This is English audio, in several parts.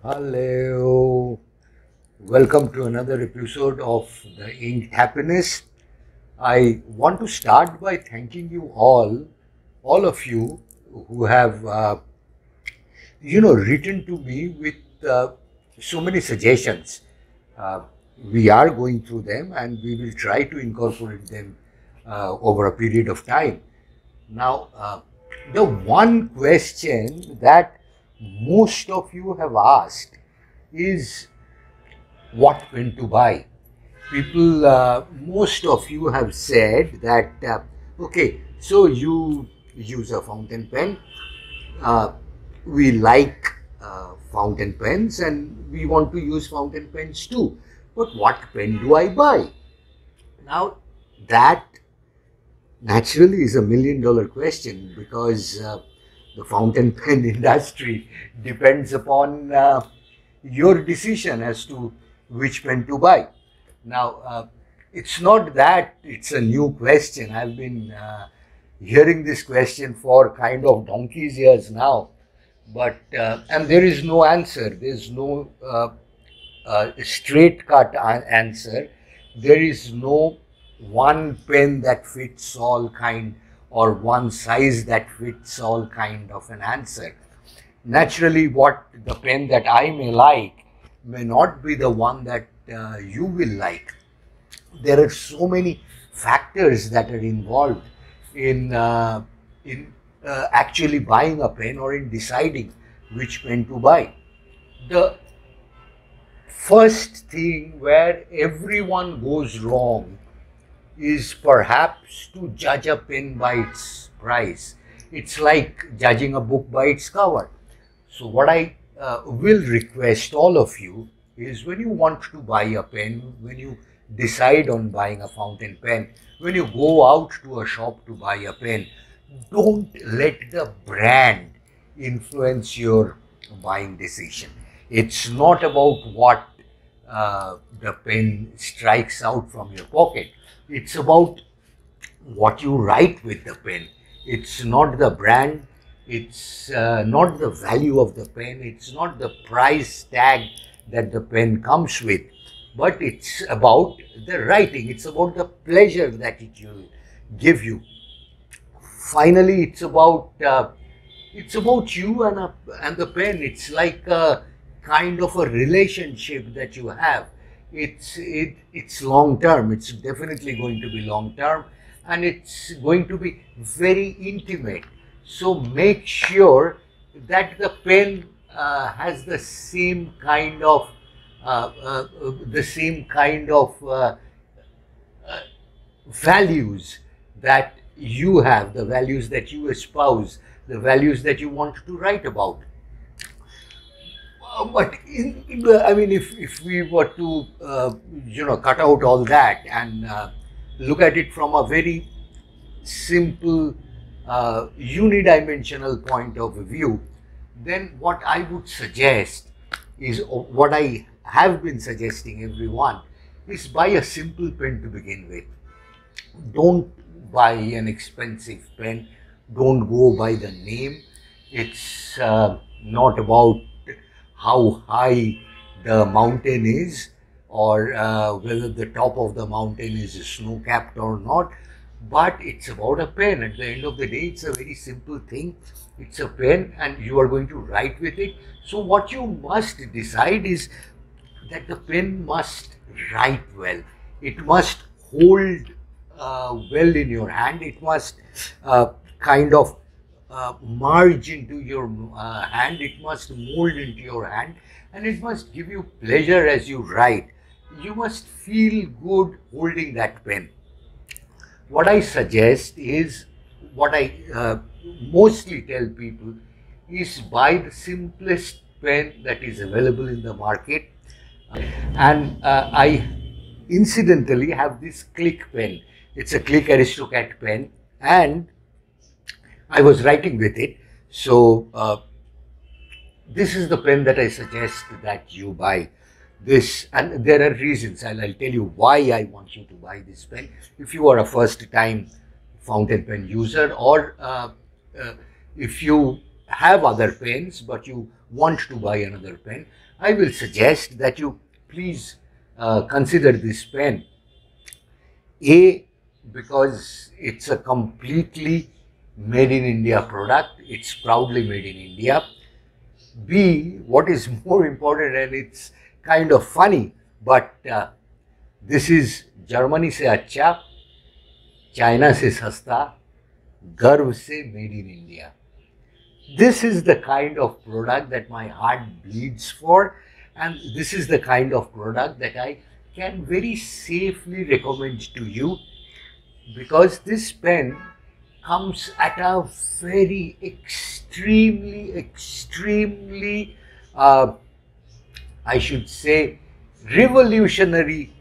Hello, welcome to another episode of the Inked Happiness. I want to start by thanking you all of you who have, written to me with so many suggestions. Uh, we are going through them and we will try to incorporate them over a period of time. Now, the one question that most of you have asked is what pen to buy. People, most of you have said that, okay, so you use a fountain pen. Uh, we like fountain pens and we want to use fountain pens too. But what pen do I buy? Now, that naturally is $1 million question because the fountain pen industry depends upon your decision as to which pen to buy. Now, it's not that it's a new question. I've been hearing this question for kind of donkey's years now, but and there is no answer. There's no straight cut answer. There is no one pen that fits all kind or one size that fits all kind of an answer. Naturally, what the pen that I may like may not be the one that you will like. There are so many factors that are involved in actually buying a pen or in deciding which pen to buy. The first thing where everyone goes wrong is perhaps to judge a pen by its price. It's like judging a book by its cover. So what I will request all of you is when you want to buy a pen, when you decide on buying a fountain pen, when you go out to a shop to buy a pen, don't let the brand influence your buying decision. It's not about what the pen strikes out from your pocket. It's about what you write with the pen. It's not the brand. It's not the value of the pen. It's not the price tag that the pen comes with. But it's about the writing. It's about the pleasure that it will give you. Finally, it's about you and the pen. It's like a kind of a relationship that you have. It's long term. It's definitely going to be long term, and it's going to be very intimate. So make sure that the pen has the same kind of values that you have, the values that you espouse, the values that you want to write about. But if we were to cut out all that and look at it from a very simple unidimensional point of view, then what I would suggest is what I have been suggesting everyone is buy a simple pen to begin with. Don't buy an expensive pen. Don't go by the name. It's not about how high the mountain is or whether the top of the mountain is snow-capped or not, but it's about a pen. At the end of the day, it's a very simple thing. It's a pen and you are going to write with it. So what you must decide is that the pen must write well. It must hold well in your hand. It must kind of merge into your hand. It must mold into your hand, and it must give you pleasure as you write. You must feel good holding that pen. What I suggest is, what I mostly tell people is buy the simplest pen that is available in the market. And I incidentally have this Click pen. It's a Click Aristocrat pen, and I was writing with it. So this is the pen that I suggest that you buy. This, and there are reasons. I'll tell you why I want you to buy this pen. If you are a first time fountain pen user, or if you have other pens but you want to buy another pen, I will suggest that you please consider this pen. A, because it's a completely made in India product, it's proudly made in India. B, what is more important, and it's kind of funny, but this is Germany se अच्छा, China se सस्ता, गर्व से made in India. This is the kind of product that my heart bleeds for, and this is the kind of product that I can very safely recommend to you, because this pen comes at a very extremely, I should say, revolutionary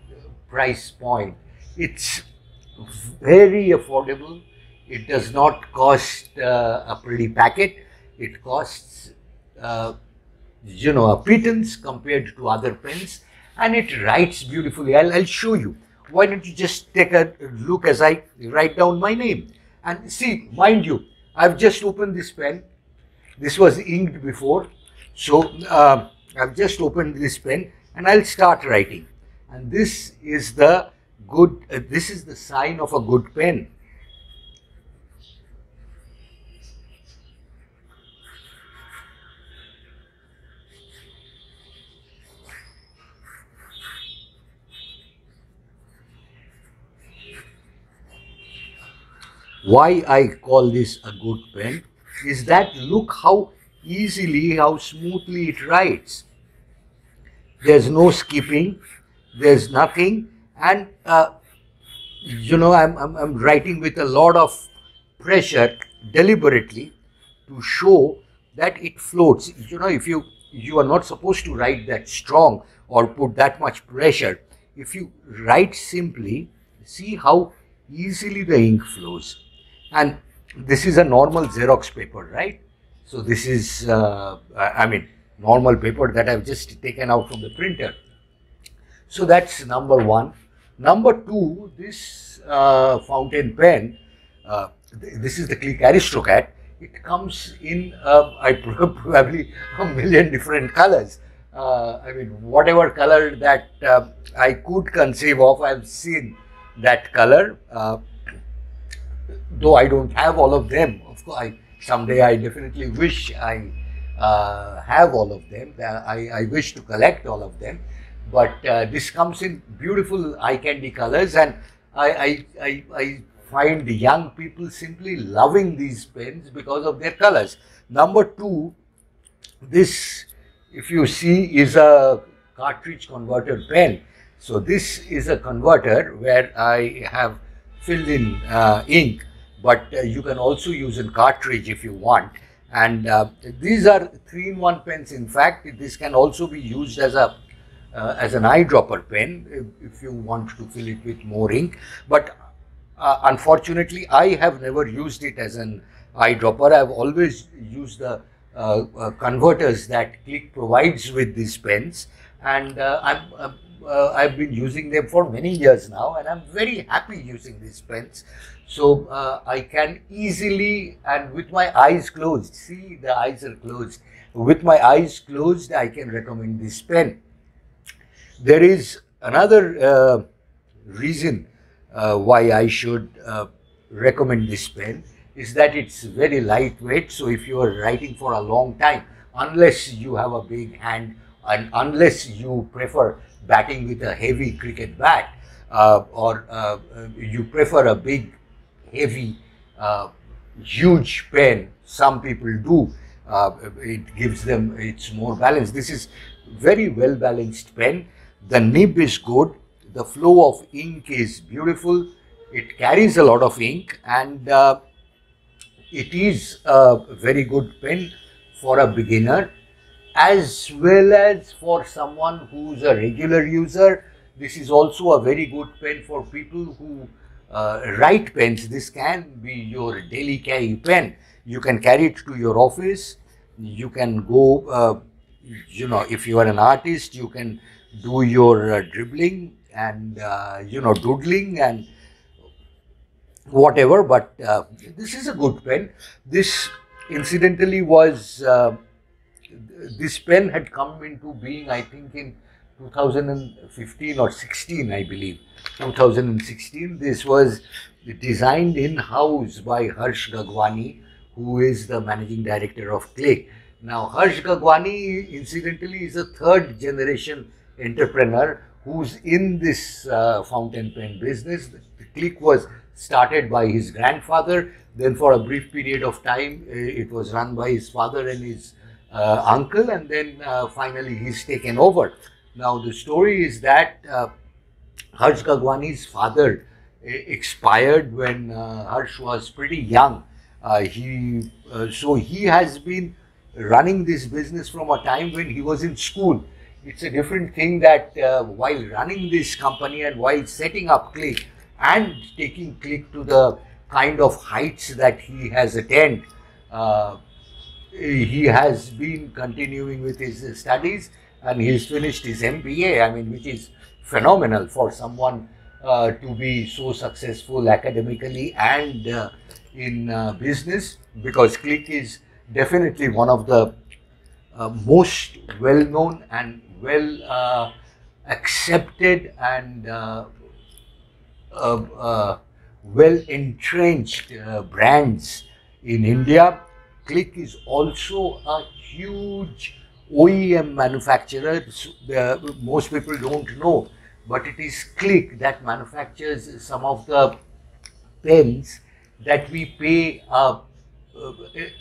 price point. It's very affordable. It does not cost a pretty packet. It costs, a pittance compared to other pens, and it writes beautifully. I'll show you. Why don't you just take a look as I write down my name? And see, mind you, I've just opened this pen. This was inked before. So, I've just opened this pen and I'll start writing. And this is the this is the sign of a good pen. Why I call this a good pen is that look how easily, how smoothly it writes. There's no skipping, there's nothing, and I'm writing with a lot of pressure deliberately to show that it floats. If you are not supposed to write that strong or put that much pressure. If you write simply, see how easily the ink flows. And this is a normal Xerox paper, right? So this is, normal paper that I've just taken out from the printer. So that's number one. Number two, this fountain pen, this is the Click Aristocrat. It comes in probably a million different colors. Whatever color that I could conceive of, I've seen that color. Though I don't have all of them, of course, someday I definitely wish I have all of them. I wish to collect all of them, but this comes in beautiful eye candy colors, and I find young people simply loving these pens because of their colors. Number two, this, if you see, is a cartridge converter pen. So this is a converter where I have filled in ink, but you can also use a cartridge if you want. And these are 3-in-1 pens. In fact, this can also be used as an eyedropper pen if you want to fill it with more ink. But unfortunately, I have never used it as an eyedropper. I've always used the converters that Click provides with these pens, and I've been using them for many years now, and I'm very happy using these pens. So I can easily, and with my eyes closed, see, the eyes are closed, with my eyes closed I can recommend this pen. There is another reason why I should recommend this pen, is that it's very lightweight. So if you are writing for a long time, unless you have a big hand and unless you prefer batting with a heavy cricket bat, or you prefer a big, heavy, huge pen, some people do, it gives them, it's more balanced. This is very well balanced pen. The nib is good, the flow of ink is beautiful, it carries a lot of ink, and it is a very good pen for a beginner as well as for someone who's a regular user. This is also a very good pen for people who write pens. This can be your daily carry pen. You can carry it to your office. You can go, if you are an artist, you can do your dribbling and, doodling and whatever. But this is a good pen. This incidentally was this pen had come into being, I think, in 2015 or 16, I believe. 2016. This was designed in-house by Harsh Gagwani, who is the managing director of Click. Now, Harsh Gagwani, incidentally, is a third generation entrepreneur who's in this fountain pen business. The Click was started by his grandfather. Then for a brief period of time, it was run by his father and his uncle, and then finally he's taken over. Now, the story is that Harsh Gagwani's father expired when Harsh was pretty young. So he has been running this business from a time when he was in school. It's a different thing that while running this company and while setting up Click and taking Click to the kind of heights that he has attained, he has been continuing with his studies, and he's finished his MBA, I mean, which is phenomenal for someone to be so successful academically and in business, because Click is definitely one of the most well-known and well accepted and well-entrenched brands in India. Click is also a huge OEM manufacturer. Most people don't know, but it is Click that manufactures some of the pens that we pay a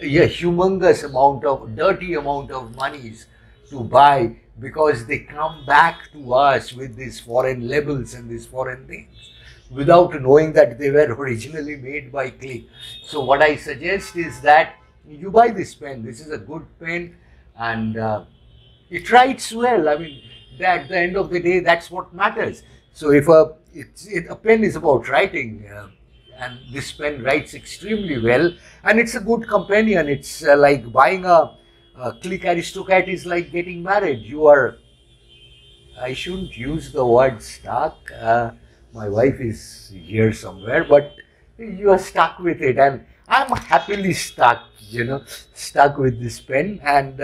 humongous amount of, dirty amount of monies to buy, because they come back to us with these foreign labels and these foreign things without knowing that they were originally made by Click. So what I suggest is that you buy this pen. This is a good pen, and it writes well. I mean, at the end of the day, that's what matters. So if a pen is about writing, and this pen writes extremely well, and it's a good companion. It's like buying a Click Aristocrat is like getting married. You are, I shouldn't use the word stuck. My wife is here somewhere, but you are stuck with it, and I'm happily stuck, stuck with this pen, and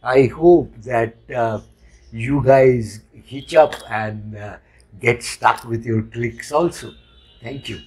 I hope that you guys hitch up and get stuck with your Clicks also. Thank you.